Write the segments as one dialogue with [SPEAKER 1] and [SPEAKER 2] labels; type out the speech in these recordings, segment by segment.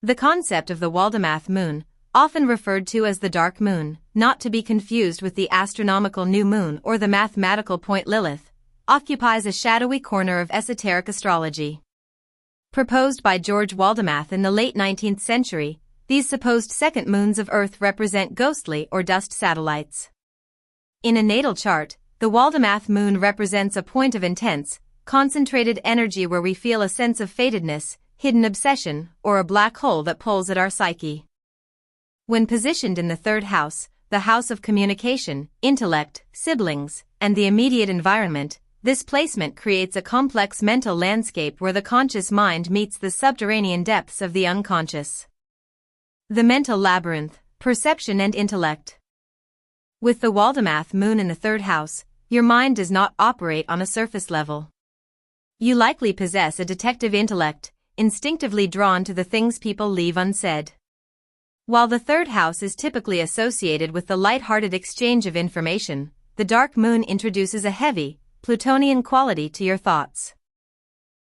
[SPEAKER 1] The concept of the Waldemath Moon, often referred to as the dark moon, not to be confused with the astronomical new moon or the mathematical point Lilith, occupies a shadowy corner of esoteric astrology. Proposed by George Waldemath in the late 19th century, these supposed second moons of Earth represent ghostly or dust satellites. In a natal chart, the Waldemath Moon represents a point of intense, concentrated energy where we feel a sense of fatedness, hidden obsession, or a black hole that pulls at our psyche. When positioned in the third house, the house of communication, intellect, siblings, and the immediate environment, this placement creates a complex mental landscape where the conscious mind meets the subterranean depths of the unconscious. The mental labyrinth, perception and intellect. With the Waldemath Moon in the third house, your mind does not operate on a surface level. You likely possess a detective intellect, instinctively drawn to the things people leave unsaid. While the third house is typically associated with the light-hearted exchange of information, the dark moon introduces a heavy, Plutonian quality to your thoughts.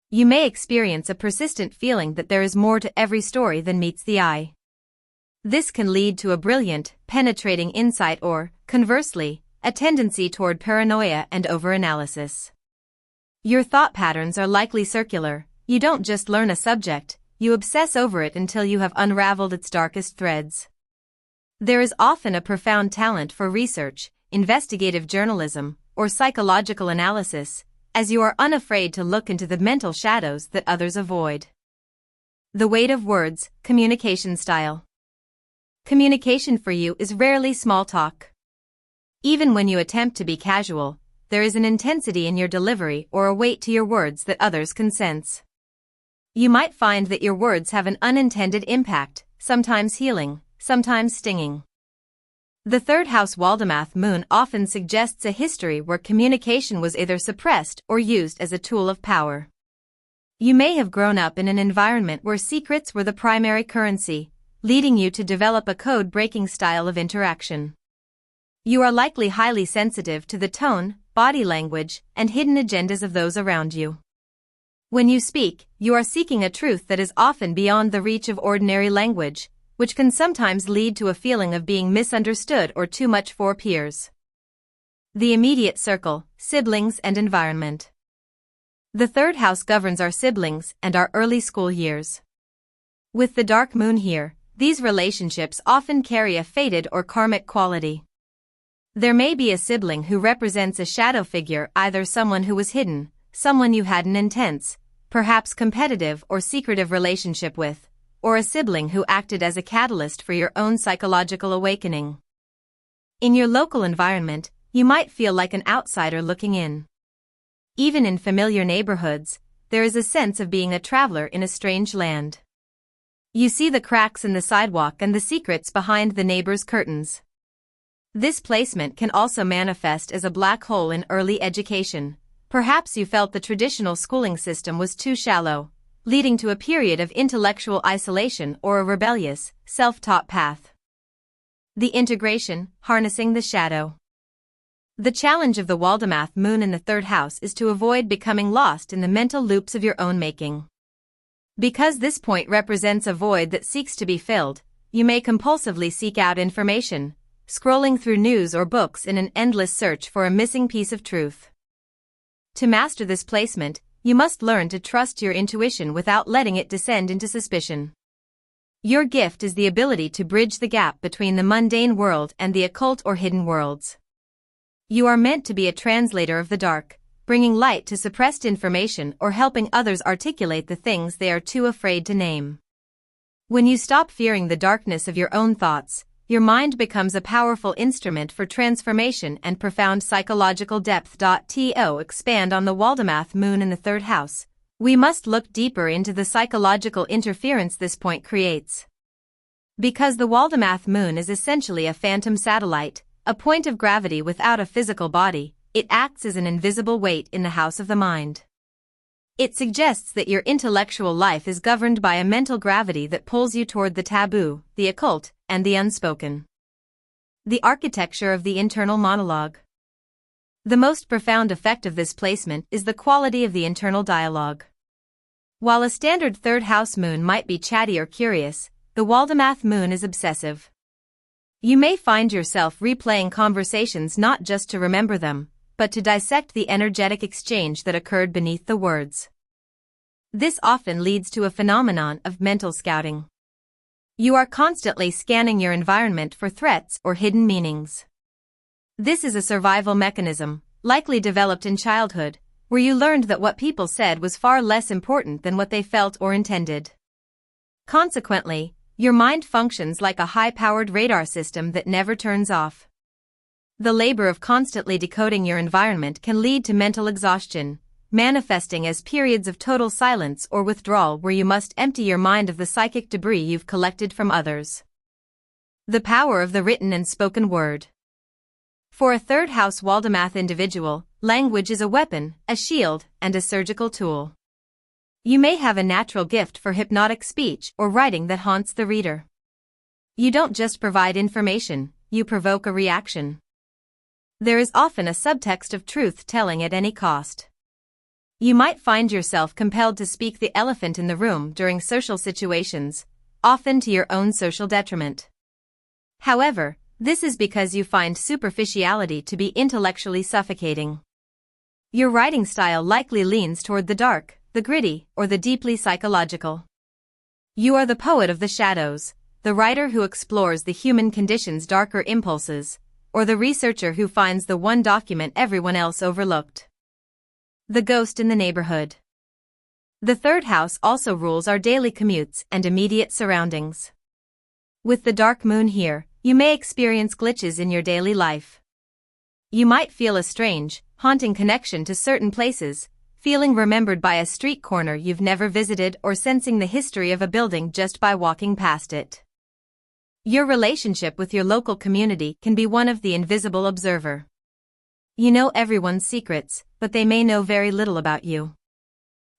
[SPEAKER 1] You may experience a persistent feeling that there is more to every story than meets the eye. This can lead to a brilliant, penetrating insight or, conversely, a tendency toward paranoia and overanalysis. Your thought patterns are likely circular. You don't just learn a subject, you obsess over it until you have unraveled its darkest threads. There is often a profound talent for research, investigative journalism, or psychological analysis, as you are unafraid to look into the mental shadows that others avoid. The weight of words, communication style. Communication for you is rarely small talk. Even when you attempt to be casual, there is an intensity in your delivery or a weight to your words that others can sense. You might find that your words have an unintended impact, sometimes healing, sometimes stinging. The third house Waldemath Moon often suggests a history where communication was either suppressed or used as a tool of power. You may have grown up in an environment where secrets were the primary currency, leading you to develop a code-breaking style of interaction. You are likely highly sensitive to the tone, body language, and hidden agendas of those around you. When you speak, you are seeking a truth that is often beyond the reach of ordinary language, which can sometimes lead to a feeling of being misunderstood or too much for peers. The immediate circle, siblings and environment. The third house governs our siblings and our early school years. With the dark moon here, these relationships often carry a fated or karmic quality. There may be a sibling who represents a shadow figure, either someone who was hidden, someone you had an intense, perhaps competitive or secretive relationship with, or a sibling who acted as a catalyst for your own psychological awakening. In your local environment, you might feel like an outsider looking in. Even in familiar neighborhoods, there is a sense of being a traveler in a strange land. You see the cracks in the sidewalk and the secrets behind the neighbor's curtains. This placement can also manifest as a black hole in early education. Perhaps you felt the traditional schooling system was too shallow, leading to a period of intellectual isolation or a rebellious, self-taught path. The integration, harnessing the shadow. The challenge of the Waldemath Moon in the third house is to avoid becoming lost in the mental loops of your own making. Because this point represents a void that seeks to be filled, you may compulsively seek out information, scrolling through news or books in an endless search for a missing piece of truth. To master this placement, you must learn to trust your intuition without letting it descend into suspicion. Your gift is the ability to bridge the gap between the mundane world and the occult or hidden worlds. You are meant to be a translator of the dark, bringing light to suppressed information or helping others articulate the things they are too afraid to name. When you stop fearing the darkness of your own thoughts, your mind becomes a powerful instrument for transformation and profound psychological depth. To expand on the Waldemath Moon in the third house, we must look deeper into the psychological interference this point creates. Because the Waldemath Moon is essentially a phantom satellite, a point of gravity without a physical body, it acts as an invisible weight in the house of the mind. It suggests that your intellectual life is governed by a mental gravity that pulls you toward the taboo, the occult, and the unspoken. The architecture of the internal monologue. The most profound effect of this placement is the quality of the internal dialogue. While a standard third house moon might be chatty or curious, the Waldemath moon is obsessive. You may find yourself replaying conversations not just to remember them, but to dissect the energetic exchange that occurred beneath the words. This often leads to a phenomenon of mental scouting. You are constantly scanning your environment for threats or hidden meanings. This is a survival mechanism, likely developed in childhood, where you learned that what people said was far less important than what they felt or intended. Consequently, your mind functions like a high-powered radar system that never turns off. The labor of constantly decoding your environment can lead to mental exhaustion, manifesting as periods of total silence or withdrawal where you must empty your mind of the psychic debris you've collected from others. The power of the written and spoken word. For a third house Waldemath individual, language is a weapon, a shield, and a surgical tool. You may have a natural gift for hypnotic speech or writing that haunts the reader. You don't just provide information, you provoke a reaction. There is often a subtext of truth-telling at any cost. You might find yourself compelled to speak the elephant in the room during social situations, often to your own social detriment. However, this is because you find superficiality to be intellectually suffocating. Your writing style likely leans toward the dark, the gritty, or the deeply psychological. You are the poet of the shadows, the writer who explores the human condition's darker impulses, or the researcher who finds the one document everyone else overlooked. The ghost in the neighborhood. The third house also rules our daily commutes and immediate surroundings. With the dark moon here, you may experience glitches in your daily life. You might feel a strange, haunting connection to certain places, feeling remembered by a street corner you've never visited or sensing the history of a building just by walking past it. Your relationship with your local community can be one of the invisible observer. You know everyone's secrets, but they may know very little about you.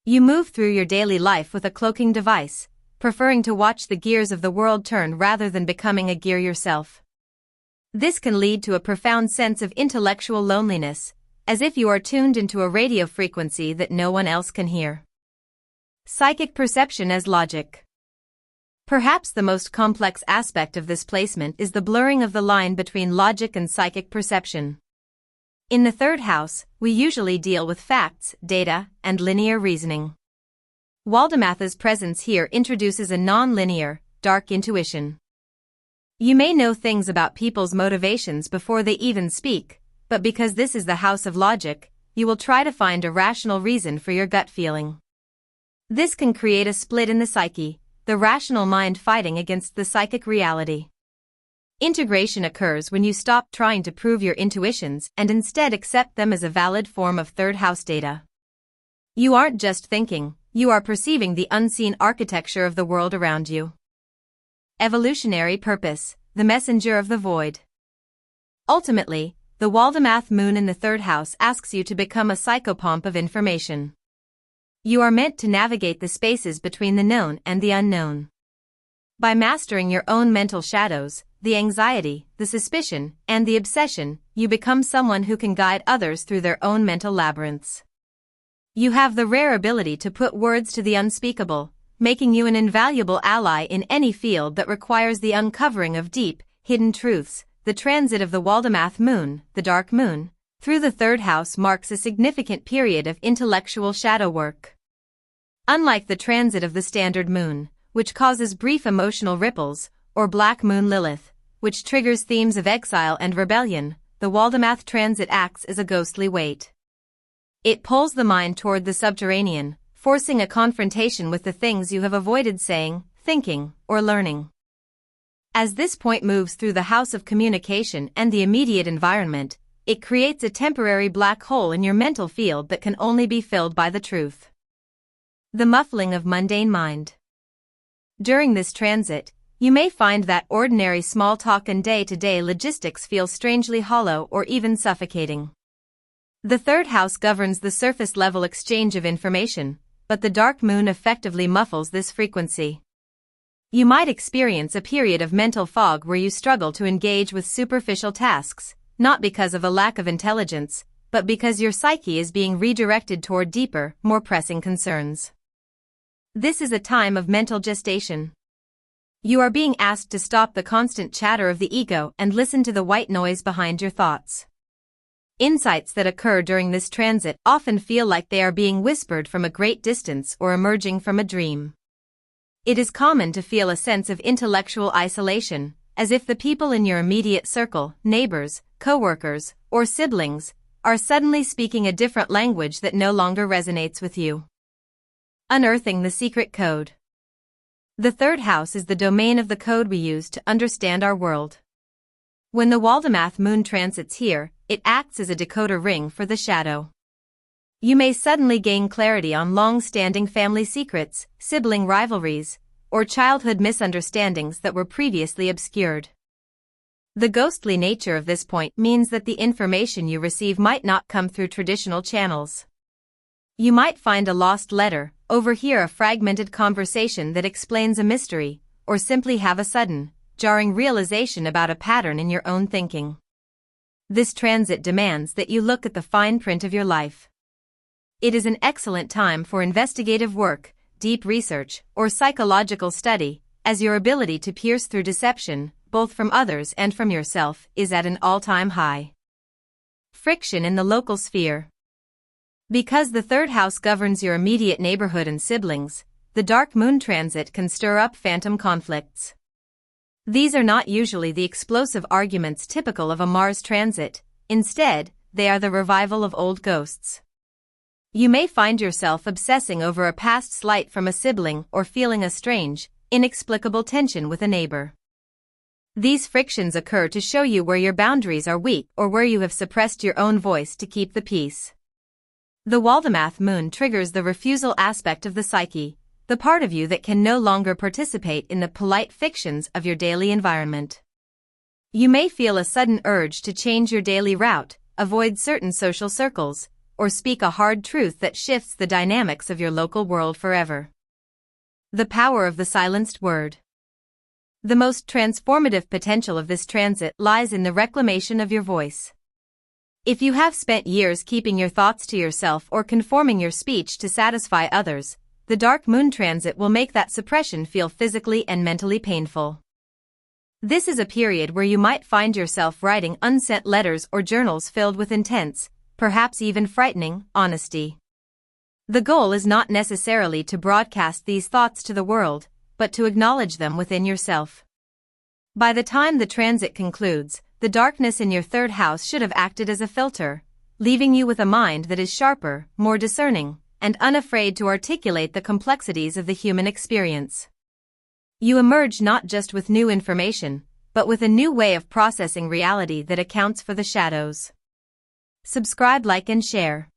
[SPEAKER 1] You move through your daily life with a cloaking device, preferring to watch the gears of the world turn rather than becoming a gear yourself. This can lead to a profound sense of intellectual loneliness, as if you are tuned into a radio frequency that no one else can hear. Psychic perception as logic. Perhaps the most complex aspect of this placement is the blurring of the line between logic and psychic perception. In the third house, we usually deal with facts, data, and linear reasoning. Waldemath's presence here introduces a non-linear, dark intuition. You may know things about people's motivations before they even speak, but because this is the house of logic, you will try to find a rational reason for your gut feeling. This can create a split in the psyche, the rational mind fighting against the psychic reality. Integration occurs when you stop trying to prove your intuitions and instead accept them as a valid form of third house data. You aren't just thinking, you are perceiving the unseen architecture of the world around you. Evolutionary purpose, the messenger of the void. Ultimately, the Waldemath moon in the third house asks you to become a psychopomp of information. You are meant to navigate the spaces between the known and the unknown. By mastering your own mental shadows, the anxiety, the suspicion, and the obsession, you become someone who can guide others through their own mental labyrinths. You have the rare ability to put words to the unspeakable, making you an invaluable ally in any field that requires the uncovering of deep, hidden truths. The transit of the Waldemath moon, the dark moon, through the third house marks a significant period of intellectual shadow work. Unlike the transit of the standard moon, which causes brief emotional ripples, or black moon Lilith, which triggers themes of exile and rebellion, the Waldemath transit acts as a ghostly weight. It pulls the mind toward the subterranean, forcing a confrontation with the things you have avoided saying, thinking, or learning. As this point moves through the house of communication and the immediate environment, it creates a temporary black hole in your mental field that can only be filled by the truth. The muffling of mundane mind. During this transit, you may find that ordinary small talk and day-to-day logistics feel strangely hollow or even suffocating. The third house governs the surface-level exchange of information, but the dark moon effectively muffles this frequency. You might experience a period of mental fog where you struggle to engage with superficial tasks, not because of a lack of intelligence, but because your psyche is being redirected toward deeper, more pressing concerns. This is a time of mental gestation. You are being asked to stop the constant chatter of the ego and listen to the white noise behind your thoughts. Insights that occur during this transit often feel like they are being whispered from a great distance or emerging from a dream. It is common to feel a sense of intellectual isolation, as if the people in your immediate circle, neighbors, co-workers, or siblings, are suddenly speaking a different language that no longer resonates with you. Unearthing the secret code. The third house is the domain of the code we use to understand our world. When the Waldemath Moon transits here, it acts as a decoder ring for the shadow. You may suddenly gain clarity on long-standing family secrets, sibling rivalries, or childhood misunderstandings that were previously obscured. The ghostly nature of this point means that the information you receive might not come through traditional channels. You might find a lost letter, overhear a fragmented conversation that explains a mystery, or simply have a sudden, jarring realization about a pattern in your own thinking. This transit demands that you look at the fine print of your life. It is an excellent time for investigative work, deep research, or psychological study, as your ability to pierce through deception, both from others and from yourself, is at an all-time high. Friction in the local sphere. Because the third house governs your immediate neighborhood and siblings, the dark moon transit can stir up phantom conflicts. These are not usually the explosive arguments typical of a Mars transit. Instead, they are the revival of old ghosts. You may find yourself obsessing over a past slight from a sibling or feeling a strange, inexplicable tension with a neighbor. These frictions occur to show you where your boundaries are weak or where you have suppressed your own voice to keep the peace. The Waldemath Moon triggers the refusal aspect of the psyche, the part of you that can no longer participate in the polite fictions of your daily environment. You may feel a sudden urge to change your daily route, avoid certain social circles, or speak a hard truth that shifts the dynamics of your local world forever. The power of the silenced word. The most transformative potential of this transit lies in the reclamation of your voice. If you have spent years keeping your thoughts to yourself or conforming your speech to satisfy others, the dark moon transit will make that suppression feel physically and mentally painful. This is a period where you might find yourself writing unsent letters or journals filled with intense, perhaps even frightening, honesty. The goal is not necessarily to broadcast these thoughts to the world, but to acknowledge them within yourself. By the time the transit concludes, the darkness in your third house should have acted as a filter, leaving you with a mind that is sharper, more discerning, and unafraid to articulate the complexities of the human experience. You emerge not just with new information, but with a new way of processing reality that accounts for the shadows. Subscribe, like, and share.